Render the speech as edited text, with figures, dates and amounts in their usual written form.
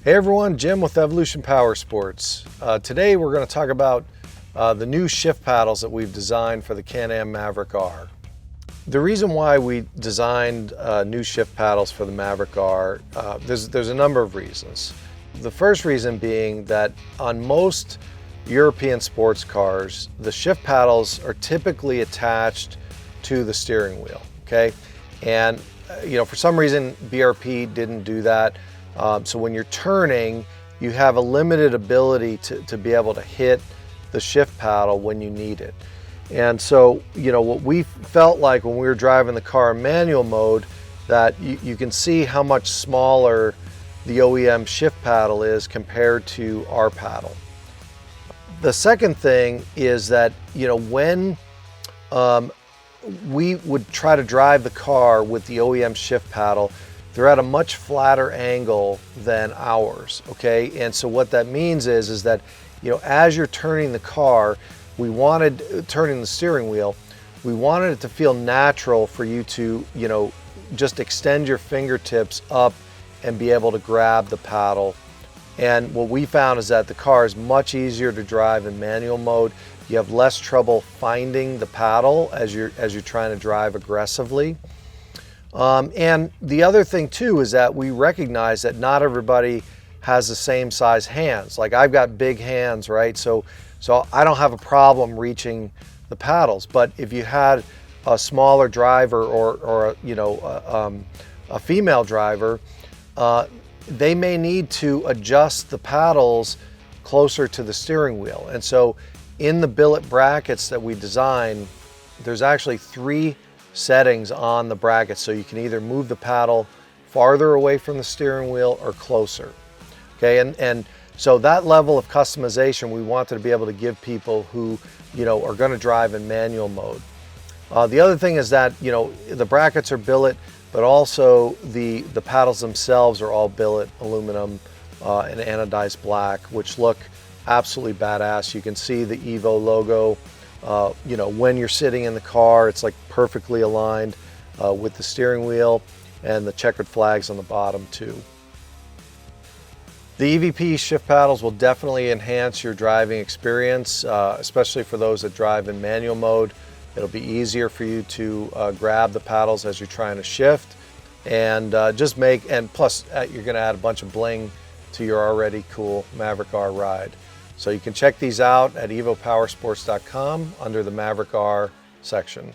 Hey everyone, Jim with Evolution Power Sports. Today we're going to talk about the new shift paddles that we've designed for the Can-Am Maverick R. The reason why we designed new shift paddles for the Maverick R, there's a number of reasons. The first reason being that on most European sports cars, the shift paddles are typically attached to the steering wheel, okay? And for some reason, BRP didn't do that. So when you're turning, you have a limited ability to be able to hit the shift paddle when you need it. And so, what we felt like when we were driving the car in manual mode, that you can see how much smaller the OEM shift paddle is compared to our paddle. The second thing is that, when we would try to drive the car with the OEM shift paddle, they're at a much flatter angle than ours, okay? And so what that means is that, as you're turning the car, turning the steering wheel, we wanted it to feel natural for you to, just extend your fingertips up and be able to grab the paddle. And what we found is that the car is much easier to drive in manual mode. You have less trouble finding the paddle as you're trying to drive aggressively. And the other thing too is that we recognize that not everybody has the same size hands. Like I've got big hands, right? So I don't have a problem reaching the paddles. But if you had a smaller driver or a female driver, they may need to adjust the paddles closer to the steering wheel. And so in the billet brackets that we designed, there's actually 3 settings on the bracket, so you can either move the paddle farther away from the steering wheel or closer. Okay, and so that level of customization we wanted to be able to give people who are going to drive in manual mode. The other thing is that the brackets are billet, but also the paddles themselves are all billet aluminum and anodized black, which look absolutely badass. You can see the Evo logo. When you're sitting in the car, it's like perfectly aligned with the steering wheel, and the checkered flags on the bottom too. The EVP shift paddles will definitely enhance your driving experience, especially for those that drive in manual mode. It'll be easier for you to grab the paddles as you're trying to shift, and plus you're going to add a bunch of bling to your already cool Maverick R ride. So you can check these out at evopowersports.com under the Maverick R section.